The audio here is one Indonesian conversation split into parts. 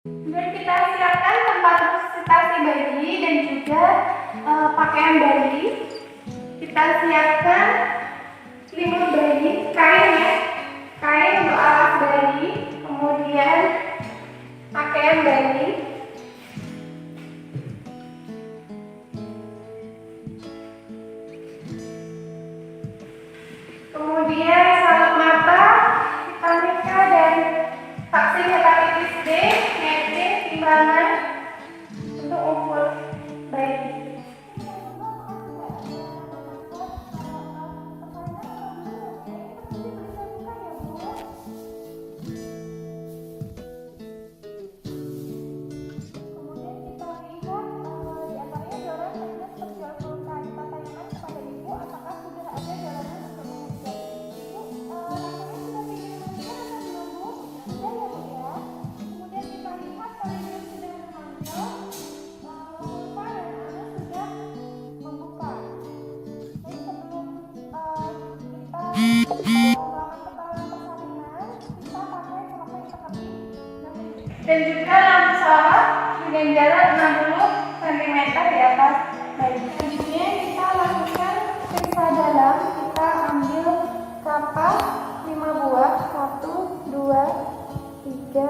Kemudian kita siapkan tempat resusitasi bayi dan juga pakaian bayi. Kita siapkan selimut bayi, kain ya, kain untuk alas bayi, kemudian pakaian bayi. Kemudian salep mata, vitamin-K dan vaksin hepatitis B, medis, timbangan untuk umur bayi. Dan juga lampu sorot dengan jarak 60 cm di atas bayi. Selanjutnya kita lakukan periksa dalam. Kita ambil kapas 5 buah, 1, 2, 3,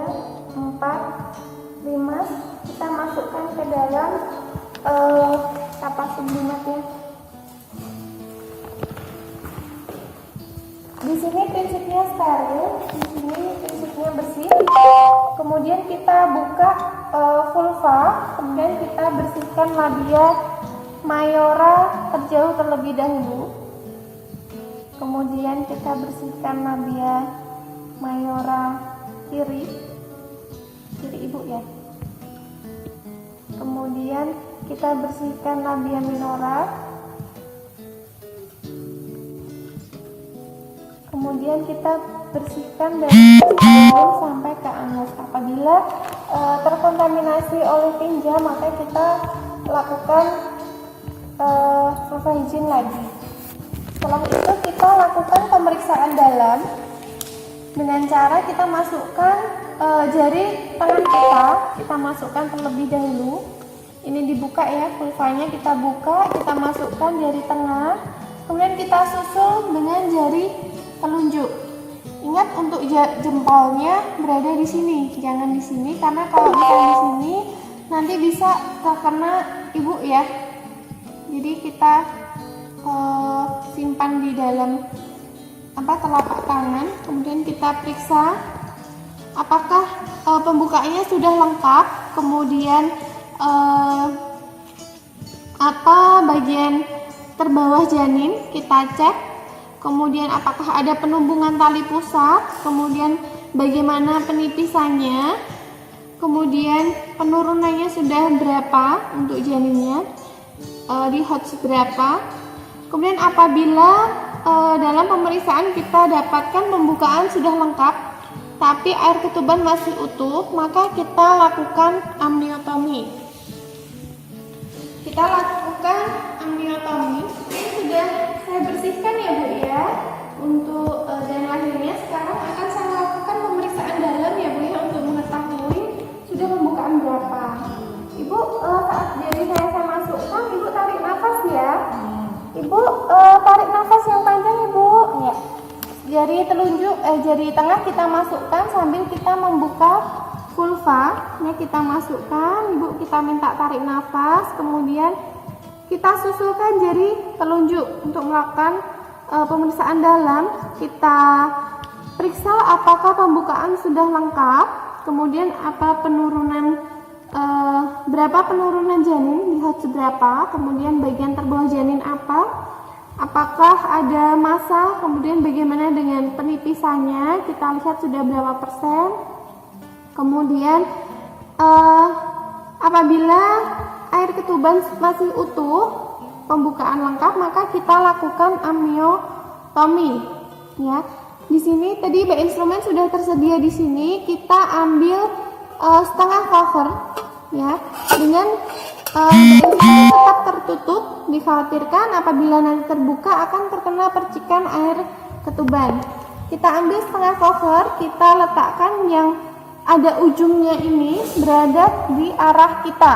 4, 5. Kita masukkan ke dalam kapas sublimatnya. Di sini prinsipnya steril, di sini prinsipnya bersih. Kemudian kita buka vulva, kemudian kita bersihkan labia mayora terjauh terlebih dahulu. Kemudian kita bersihkan labia mayora kiri ibu ya. Kemudian kita bersihkan labia minora. Kemudian kita bersihkan dari hidung sampai ke anus. Apabila terkontaminasi oleh tinja, maka kita lakukan vulva hygiene lagi. Setelah itu kita lakukan pemeriksaan dalam dengan cara kita masukkan jari tangan kita masukkan terlebih dahulu. Ini dibuka ya, vulvanya kita buka, kita masukkan jari tengah, kemudian kita susul dengan jari telunjuk. Ingat untuk jempolnya berada di sini, jangan di sini, karena kalau misalnya di sini nanti bisa terkena ibu ya. Jadi kita simpan di dalam telapak tangan, kemudian kita periksa apakah pembukaannya sudah lengkap, kemudian bagian terbawah janin kita cek. Kemudian apakah ada penumbungan tali pusat, kemudian bagaimana penipisannya, kemudian penurunannya sudah berapa untuk janinnya, di Hodge berapa. Kemudian apabila dalam pemeriksaan kita dapatkan pembukaan sudah lengkap, tapi air ketuban masih utuh, maka kita lakukan amniotomi. Kita lakukan amniotomi. Ini sudah saya bersihkan ya Bu ya. Untuk dan lahirnya sekarang akan saya lakukan pemeriksaan dalam ya Bu ya, untuk mengetahui sudah pembukaan berapa. Ibu saat jari saya masukkan, Ibu tarik nafas ya. Ibu tarik nafas yang panjang Ibu. Ya. Jari telunjuk, jari tengah kita masukkan sambil kita membuka vulva. Ini kita masukkan, Ibu kita minta tarik nafas, kemudian kita susulkan jari telunjuk untuk melakukan pemeriksaan dalam. Kita periksa apakah pembukaan sudah lengkap, kemudian apa penurunan berapa penurunan janin, lihat seberapa, kemudian bagian terbawah janin apakah ada massa, kemudian bagaimana dengan penipisannya, kita lihat sudah berapa persen. Kemudian apabila air ketuban masih utuh, pembukaan lengkap, maka kita lakukan amniotomi. Ya, di sini tadi bak instrumen sudah tersedia di sini. Kita ambil setengah cover, ya, dengan tetap tertutup. Dikhawatirkan apabila nanti terbuka akan terkena percikan air ketuban. Kita ambil setengah cover, kita letakkan yang ada ujungnya ini berada di arah kita.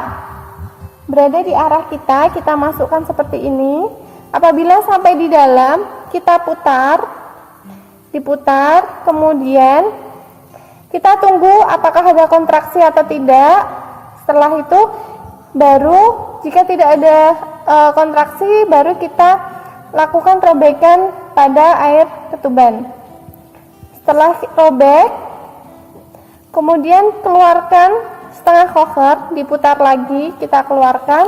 Berada di arah kita, kita masukkan seperti ini. Apabila sampai di dalam, kita putar, diputar, kemudian kita tunggu apakah ada kontraksi atau tidak. Setelah itu baru jika tidak ada kontraksi, baru kita lakukan robekan pada air ketuban. Setelah robek, kemudian keluarkan setengah koker, diputar lagi, kita keluarkan,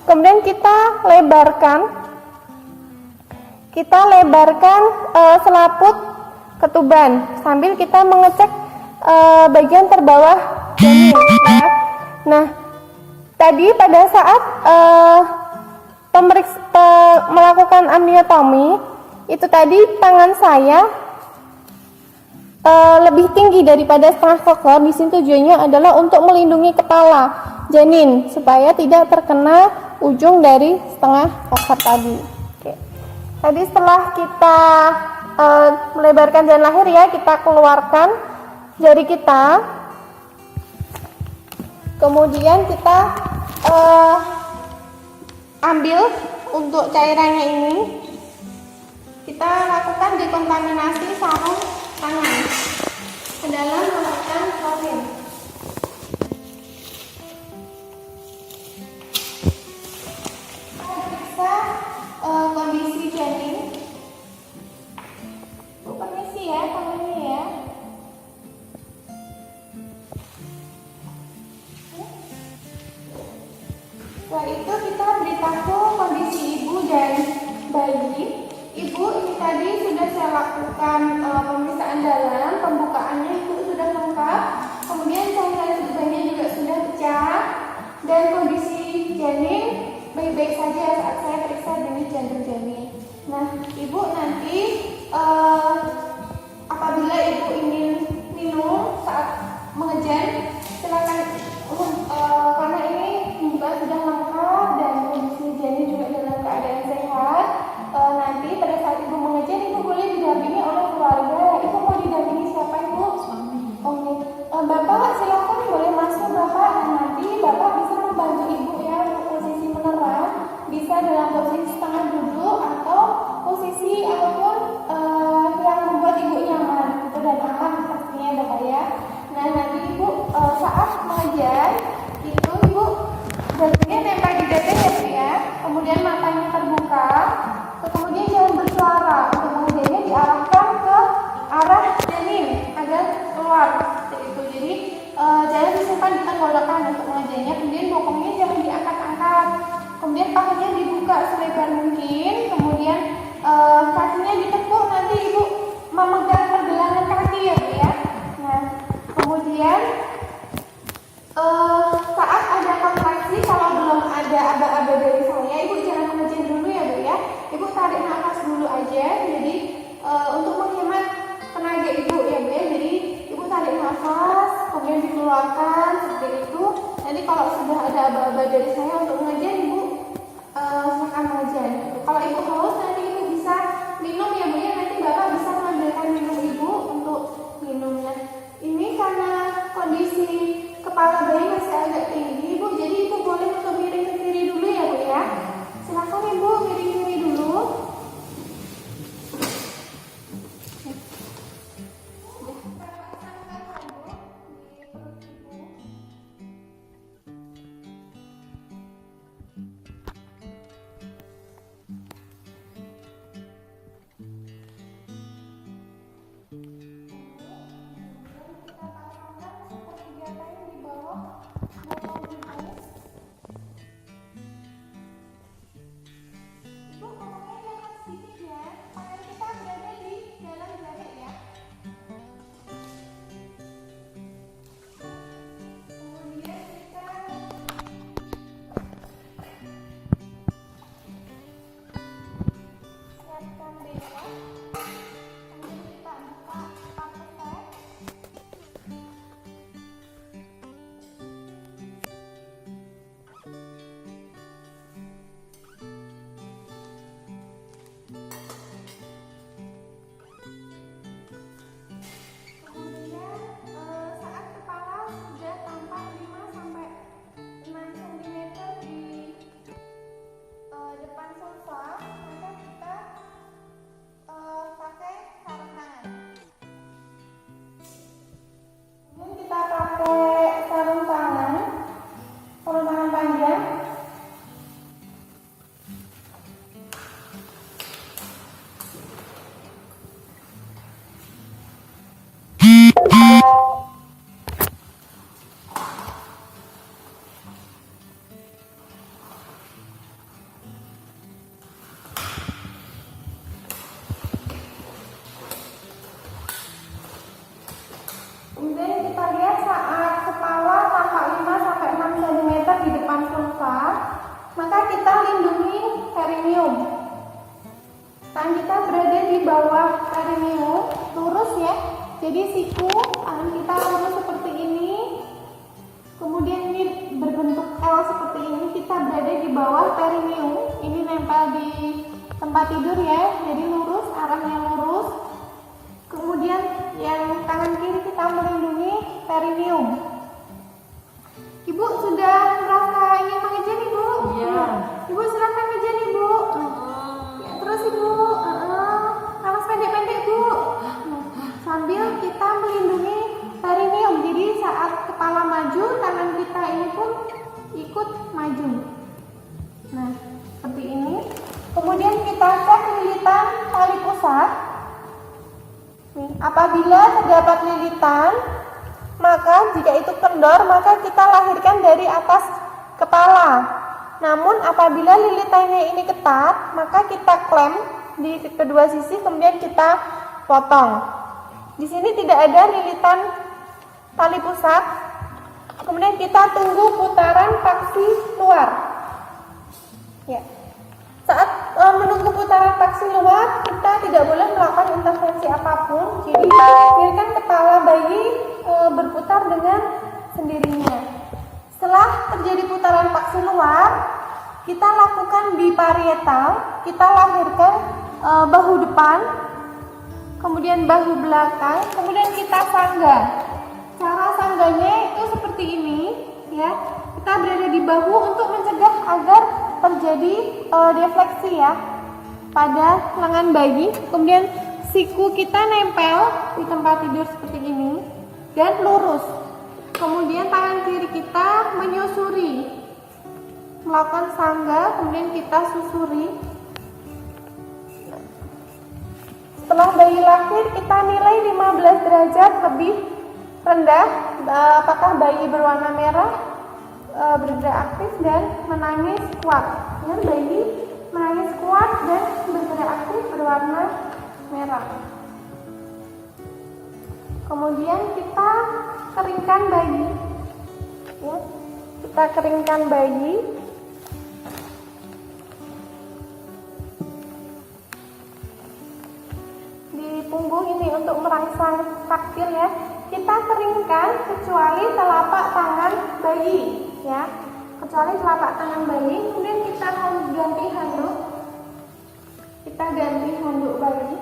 kemudian kita lebarkan selaput ketuban sambil kita mengecek bagian terbawah janin. Nah, tadi pada saat melakukan amniotomi, itu tadi tangan saya lebih tinggi daripada setengah koker. Di sini tujuannya adalah untuk melindungi kepala janin supaya tidak terkena ujung dari setengah koker tadi. Oke. Tadi setelah kita melebarkan janin lahir ya, kita keluarkan jari kita, kemudian kita ambil untuk cairannya ini, kita lakukan dekontaminasi sarung tangan ke dalam menggunakan klorin. Kita periksa kondisi janin. Permisi ya, tangannya ya. Setelah itu kita beritahu kondisi ibu dan bayi. Ibu, ini tadi sudah saya lakukan pemeriksaan dalam, pembukaannya itu sudah lengkap. Kemudian cairan ketubannya juga sudah pecah, dan kondisi janin baik-baik saja saat saya periksa denyut jantung janin. Nah, ibu nanti apabila ibu ingin minum saat mengejan, silakan karena ini juga sudah lengkap dan kondisi janin juga dalam keadaan sehat. Nanti pada saat ibu mengejar, ibu boleh didampingi oleh keluarga. Ibu mau didampingi siapa, ibu? Suami. Oke. Bapak silakan boleh masuk, bapak. Dan nanti bapak bisa membantu ibu ya untuk posisi menerang, bisa dalam posisi setengah duduk atau posisi apapun yang membuat ibu nyaman gitu, dan aman pastinya bapak ya. Nah, nanti ibu saat mengejar itu ibu jantungnya nempel di dada ya bu ya, kemudian matanya terbuka, kemudian jangan bersuara. Untuk mengejarnya diarahkan ke arah janin agar keluar seperti itu. Jadi jangan disimpan di tenggorokan untuk mengejarnya. Kemudian bokongnya jangan diangkat-angkat. Kemudian pahanya dibuka selebar mungkin. Kemudian kakinya ditekuk. Nanti ibu memegang pergelangan kaki ya bu ya. Nah, kemudian saat ada kontraksi, kalau belum ada aba-aba dari saya, ibu jangan mengejar dulu ya bu ya. Ibu tarik nafas dulu aja. Jadi untuk menghemat tenaga ibu ya bu ya. Jadi ibu tarik nafas, kemudian dikeluarkan seperti itu. Nanti kalau sudah ada aba-aba dari saya untuk mengejar, ibu silakan mengejar. Kalau ibu haus, nanti ibu bisa minum ya bu ya. Nanti bapak bisa mengambilkan minum ibu untuk minumnya. Ini karena kondisi kepala bayi masih agak tinggi, ibu, jadi ibu boleh untuk miring ke kiri dulu ya bu ya. Silakan ibu miring kiri dulu. Kita pasangkan sepertiga kain di bawah Kemudian kita lihat saat kepala tampak 5-6 cm di depan vulva, maka kita lindungi perineum. Tangan kita berada di bawah perineum, lurus ya. Jadi siku tangan kita lurus seperti ini. Kemudian ini berbentuk L seperti ini, kita berada di bawah perineum. Ini nempel di tempat tidur ya, jadi lurus, arahnya lurus. Kemudian yang tangan kiri kita melindungi perineum. Ibu sudah merasa ingin mengejar Ibu? Iya. Ibu silakan ngejar Ibu. Ya, terus Ibu, napas pendek-pendek Bu. Sambil kita melindungi perineum. Jadi saat kepala maju, tangan kita ini pun ikut maju. Nah, seperti ini. Kemudian kita cek lilitan tali pusat. Nih, apabila terdapat lilitan, maka jika itu kendor, maka kita lahirkan dari atas kepala. Namun apabila lilitannya ini ketat, maka kita klem di kedua sisi, kemudian kita potong. Di sini tidak ada lilitan tali pusat. Kemudian kita tunggu putaran paksi luar. Ya. Saat menunggu putaran paksi luar, kita tidak boleh melakukan intervensi apapun. Jadi biarkan kepala bayi berputar dengan sendirinya. Setelah terjadi putaran paksi luar, kita lakukan biparietal. Kita lahirkan bahu depan, kemudian bahu belakang, kemudian kita sangga. Cara sangganya itu seperti ini, ya. Kita berada di bahu untuk mencegah agar terjadi defleksi ya pada lengan bayi. Kemudian siku kita nempel di tempat tidur seperti ini dan lurus. Kemudian tangan kiri kita menyusuri, melakukan sangga, kemudian kita susuri. Setelah bayi lahir, kita nilai 15 derajat lebih rendah apakah bayi berwarna merah, bergerak aktif dan menangis kuat. Ya, bayi menangis kuat dan bergerak aktif berwarna merah. Kemudian kita keringkan bayi. Ya, kita keringkan bayi. Di punggung ini untuk merangsang taktil ya. Kita keringkan kecuali telapak tangan bayi. Ya, kecuali telapak tangan bayi. Kemudian kita ganti handuk. Kita ganti handuk bayi.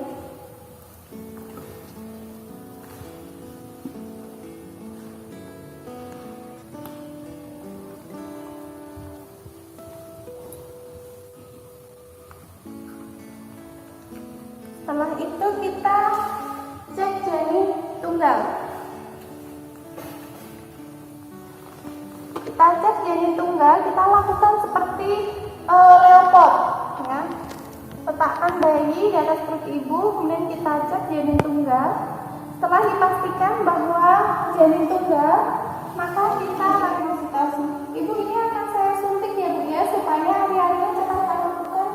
Setelah itu kita cek janin tunggal. Kita cek janin tunggal, kita lakukan seperti leopard, ya. Letakkan bayi di atas perut ibu, kemudian kita cek janin tunggal. Setelah dipastikan bahwa janin tunggal, maka kita rehabilitasi. Ibu, ini akan saya suntik ya Bu ya, supaya hari-harinya kita akan lakukan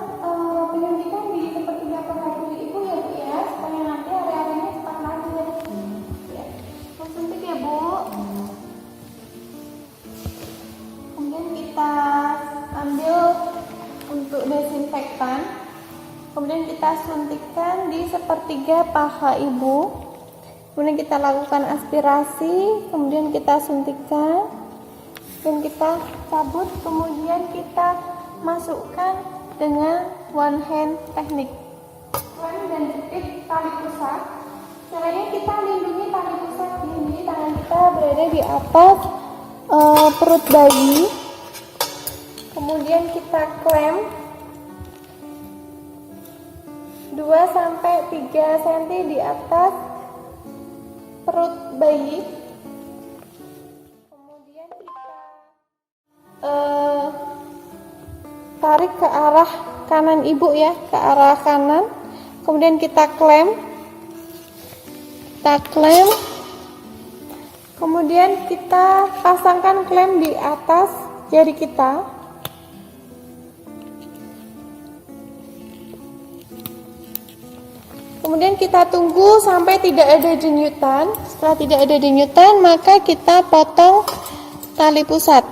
penyuntikan di sepertiga kaki kiri ibu ya Bu ya, supaya nanti hari-harinya cepat lahir. Ya, mau suntik ya Bu. Kemudian kita ambil untuk desinfektan, kemudian kita suntikkan di sepertiga paha ibu. Kemudian kita lakukan aspirasi, kemudian kita suntikkan, dan kita cabut, kemudian kita masukkan dengan one hand teknik. Klem dan jepit tali pusat. Caranya kita lindungi tali pusat ini, tangan kita berada di atas perut bayi. Kemudian kita klem 2-3 cm di atas perut bayi. Kemudian kita tarik ke arah kanan ibu ya, ke arah kanan. Kemudian kita klem Kemudian kita pasangkan klem di atas jari kita. Kemudian kita tunggu sampai tidak ada denyutan. Setelah tidak ada denyutan, maka kita potong tali pusat.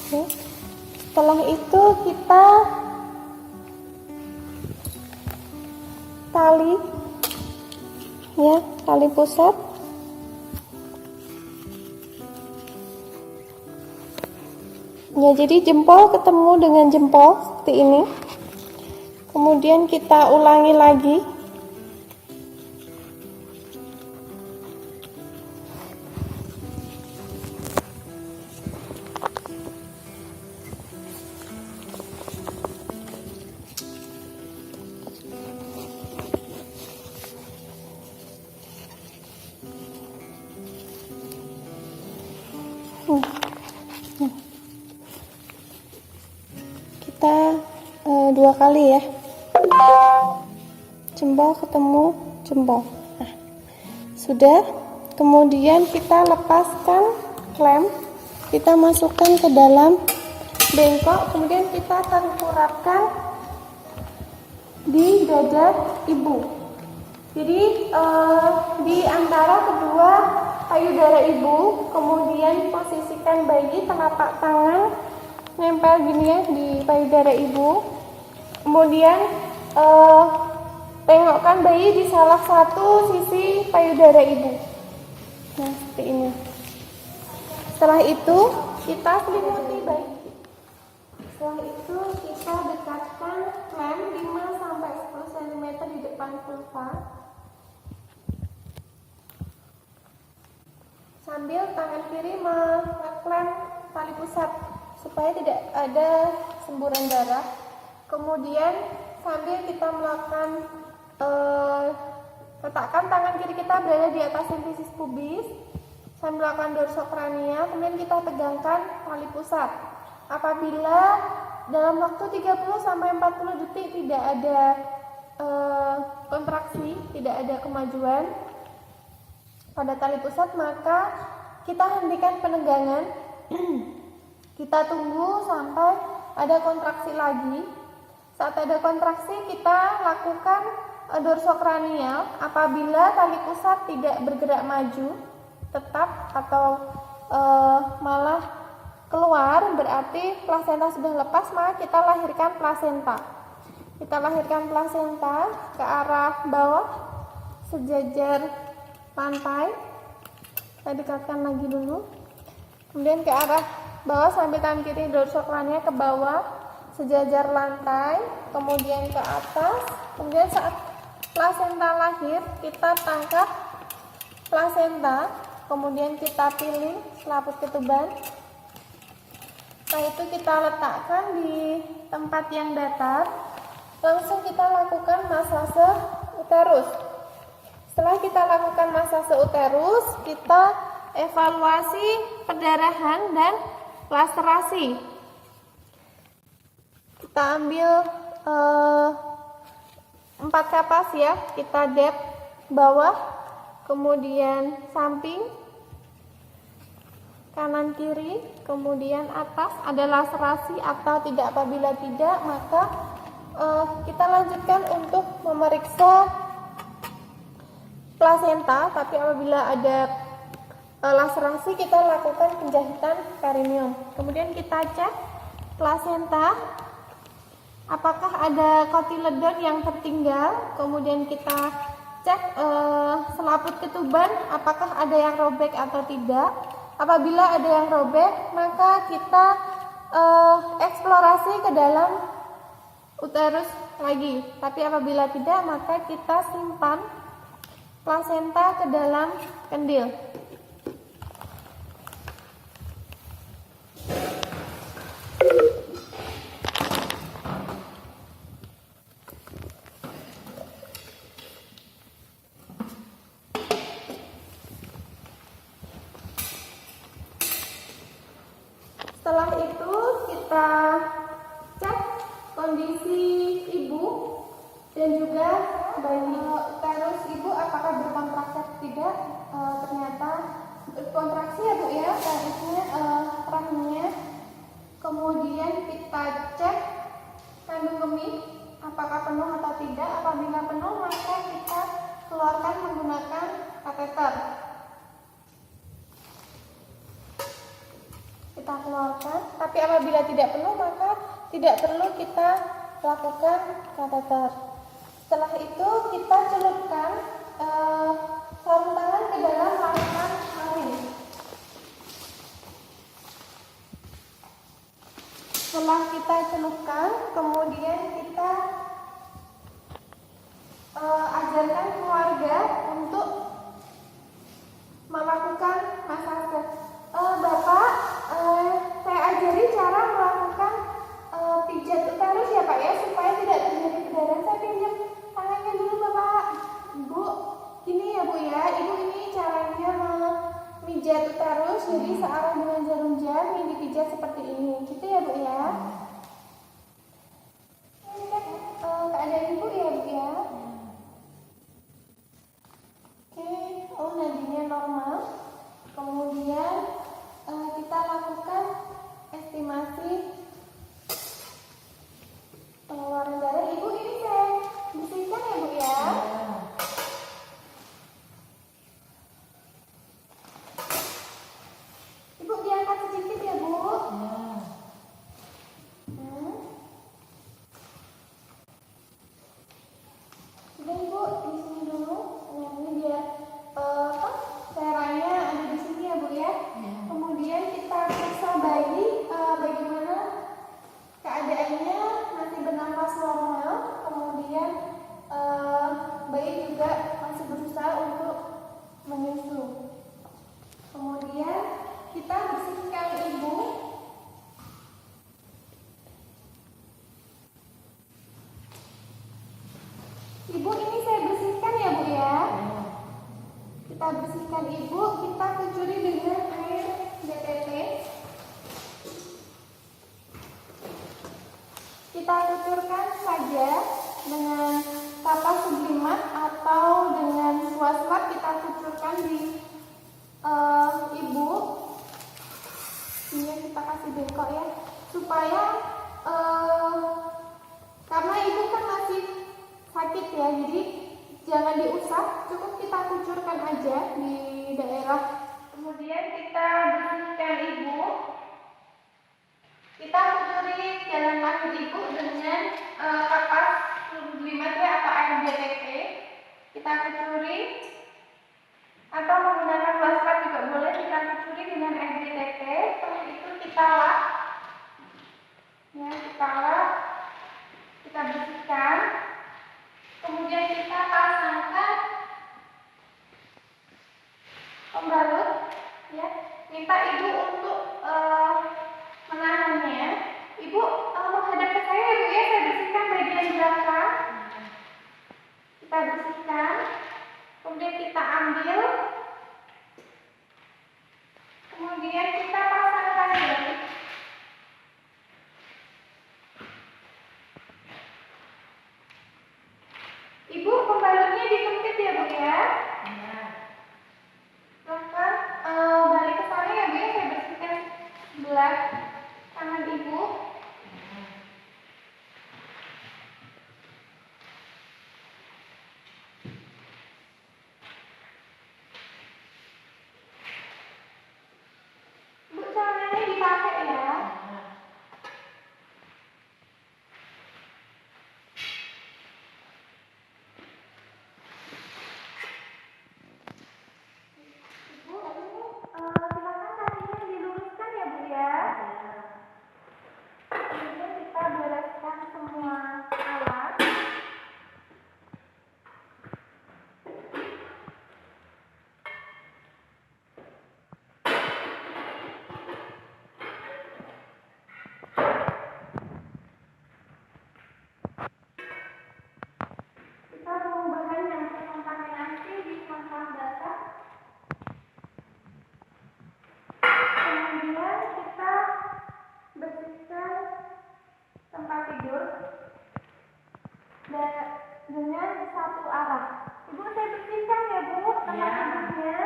Oke. Setelah itu kita tali pusat. Ya, jadi jempol ketemu dengan jempol seperti ini. Kemudian kita ulangi lagi. Kita dua kali ya, jempol ketemu jempol. Nah, sudah. Kemudian kita lepaskan klem, kita masukkan ke dalam bengkok, kemudian kita tengkurapkan di dada ibu. Jadi di antara kedua payudara ibu, kemudian posisikan bayi, telapak tangan nempel gini ya di payudara ibu. Kemudian tengokkan bayi di salah satu sisi payudara ibu. Nah, seperti ini. Setelah itu kita selimuti bayi. Setelah itu kita dekatkan klem 5-10 cm di depan vulva. Sambil tangan kiri mengeklem tali pusat supaya tidak ada semburan darah. Kemudian sambil kita melakukan letakkan tangan kiri kita berada di atas simfisis pubis, sambil melakukan dorsokrania, kemudian kita tegangkan tali pusat. Apabila dalam waktu 30-40 detik tidak ada kontraksi, tidak ada kemajuan pada tali pusat, maka kita hentikan penegangan. Kita tunggu sampai ada kontraksi lagi. Saat ada kontraksi, kita lakukan dorsokranial. Apabila tali pusat tidak bergerak maju tetap atau malah keluar, berarti plasenta sudah lepas, maka kita lahirkan plasenta. Kita lahirkan plasenta ke arah bawah sejajar lantai. Saya dekatkan lagi dulu. Kemudian ke arah bawah sambil tangan kiri dorsokrania ke bawah sejajar lantai, kemudian ke atas. Kemudian saat plasenta lahir, kita tangkap plasenta, kemudian kita pilih selaput ketuban. Setelah itu kita letakkan di tempat yang datar. Langsung kita lakukan masase uterus. Setelah kita lakukan masase uterus, kita evaluasi perdarahan dan laserasi. Kita ambil 4 kapas ya, kita dep bawah, kemudian samping, kanan kiri, kemudian atas. Ada laserasi atau tidak? Apabila tidak, maka kita lanjutkan untuk memeriksa plasenta. Tapi apabila ada laserasi, kita lakukan penjahitan perineum. Kemudian kita cek plasenta, apakah ada kotiledon yang tertinggal. Kemudian kita cek selaput ketuban, apakah ada yang robek atau tidak. Apabila ada yang robek, maka kita eksplorasi ke dalam uterus lagi. Tapi apabila tidak, maka kita simpan plasenta ke dalam kendil. Setelah itu kita cek kondisi ibu dan juga berkontraksi ya Bu ya, garisnya rahimnya. Kemudian kita cek kandung kemih apakah penuh atau tidak. Apabila penuh maka kita keluarkan menggunakan kateter. Kita keluarkan, tapi apabila tidak penuh maka tidak perlu kita lakukan kateter. Setelah itu kita celupkan sarung tangan ke dalam larutan rahim. Setelah kita celupkan, kemudian kita ajarkan keluarga untuk melakukan masase. Bapak, saya ajari cara melakukan pijat uterus ya Pak ya, supaya tidak terjadi perdarahan. Saya pinjam tangannya dulu Bapak. Ibu, ini ya Bu ya, Ibu ini caranya memijat uterus, jadi searah dengan jarum jam yang dipijat seperti ini, gitu ya Bu ya. Ini kan keadaan Ibu ya Bu ya. Oke, oh nadinya normal. Kemudian kita lakukan estimasi pengeluaran darah. Ibu ini saya bersihkan ya Bu ya. Ibu diangkat sedikit ya Bu. Sudah Ibu di sini dulu. Nah ini biar cairannya ada di sini ya Bu ya. Kemudian kita periksa bayi bagaimana keadaannya, masih bernafas normal. Kemudian bayi juga masih berusaha untuk menyusu. Kemudian kita bersihkan ibu. Ibu ini saya bersihkan ya Bu ya. Kita bersihkan ibu, kita kucuri dengan air DTT. Kita kucurkan saja dengan kapas sublimat atau dengan swasmat, kita kucurkan di ibu. Ini kita kasih bengkok ya, supaya karena ibu kan masih sakit ya, jadi jangan diusap, cukup kita kucurkan aja di daerah. Kemudian kita bersihkan ibu. Kita kucuri jalan lahir ibu dengan kapas sublimat ya atau air DTT. Kita kucuri atau menggunakan waspat juga boleh. Kita kucuri dengan air DTT. Setelah itu kita lap, ya kita lap, kita bersihkan. Kemudian kita pasangkan pembalut, ya. Minta ibu untuk menahannya. Ibu menghadap ke saya ya Bu ya, saya bersihkan bagian belakang. Kita bersihkan, kemudian kita ambil, kemudian kita pasangkan lagi. Ibu pembalutnya dikempit ya Bu ya. Silahkan balik ke sana ya Bu ya, saya bersihkan sebelah tangan ibu. Bu, celananya dipakai ya. Ibu, silakan kakinya diluruskan ya Bu ya. Kemudian kita bereskan semua alat. Kita pengubahan yang terkontaminasi di sampah basah. Kemudian kita bersihkan tempat tidur dengan satu arah. Ibu, saya bersihkan ya Bu tempat tidurnya.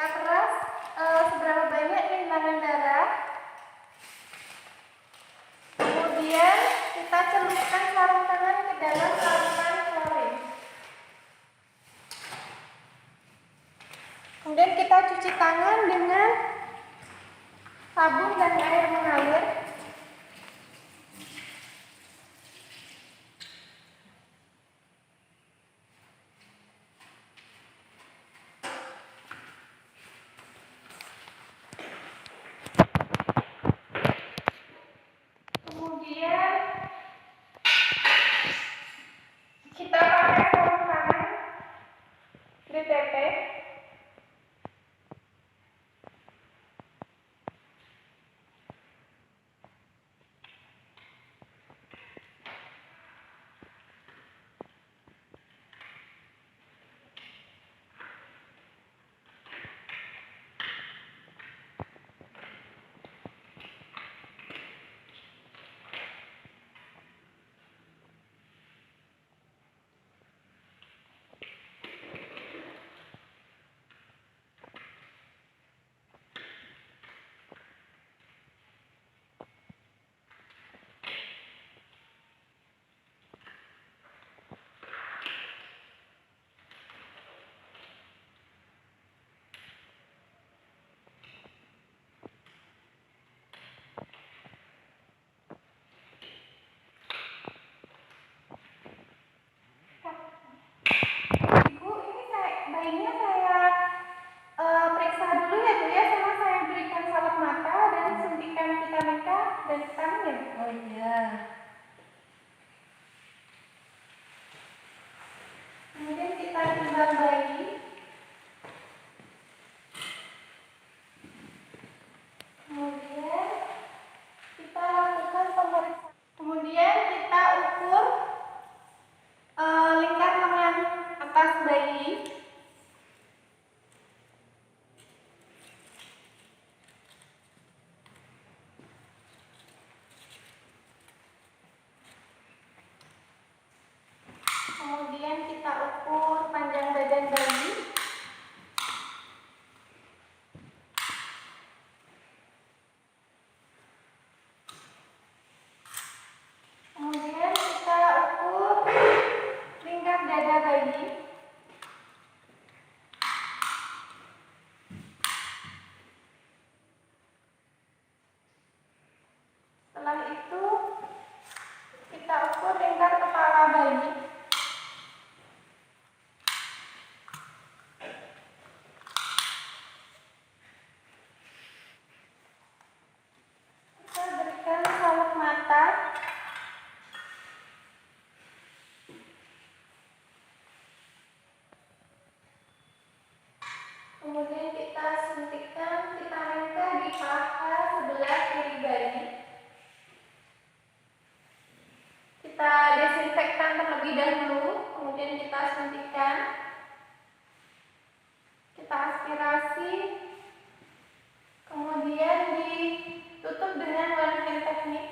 kita peras seberapa banyak genangan darah. Kemudian kita celupkan sarung tangan ke dalam larutan klorin. Kemudian kita cuci tangan dengan sabun dan air mengalir. Kemudian kita pakai sarung tangan DTP. Ibu, ini bayinya saya periksa dulu ya Bu ya, sama saya berikan salep mata dan suntikan vitamin K dan vitamin ya Bu. Oh iya. Kemudian kita timbang bayi. Kemudian kita lakukan pemeriksaan. Kemudian kita ukur lingkar lengan atas bayi. Kemudian kita ukur panjang badan bayi. Kemudian kita ukur lingkar dada bayi. Setelah itu kita ukur lingkar kepala bayi. Kita berikan salep mata. Kemudian kita suntikkan vitamin K di paha sebelah kiri bayi. Kita desinfektan terlebih dahulu, kemudian kita suntikkan. Kita aspirasi, kemudian ditutup dengan one hand teknik.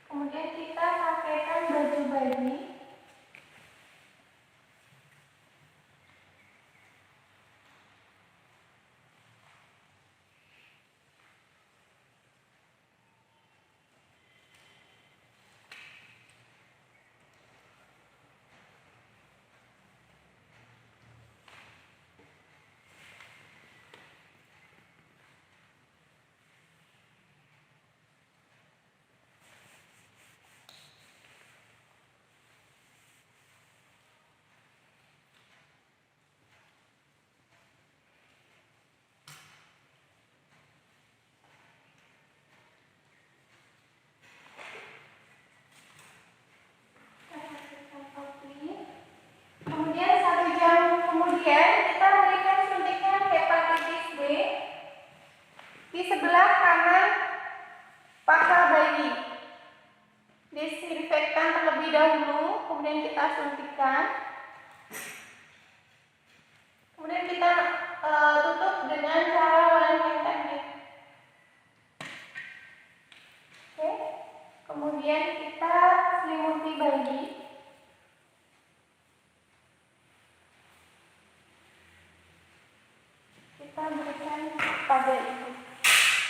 Kemudian kita pakaikan baju bayi. Kemudian 1 jam kemudian kita berikan suntikan hepatitis B di sebelah kanan paha bayi. Disinfektan terlebih dahulu, kemudian kita suntikan. Kemudian kita tutup dengan cara one hand teknik. Oke. Kemudian kita selimuti bayi. pada ibu.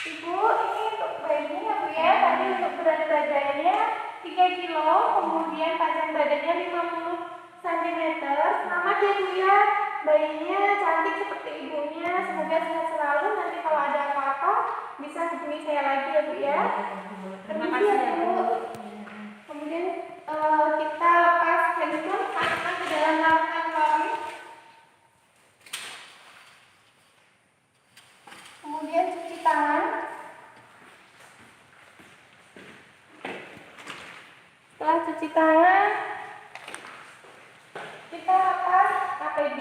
Ibu, ini untuk bayinya ya Bu ya. Tadi untuk berat badannya 3 kilo, kemudian panjang badannya 50 cm. Selamat ya Bu ya. Bayinya cantik seperti ibunya. Semoga sehat selalu. Nanti kalau ada apa-apa bisa hubungi saya lagi ya Bu ya. Terima kasih ya Bu. Kemudian kita lepas handphone, masukkan ke dalam larutan kami. Kemudian cuci tangan. Setelah cuci tangan, kita lepas APD.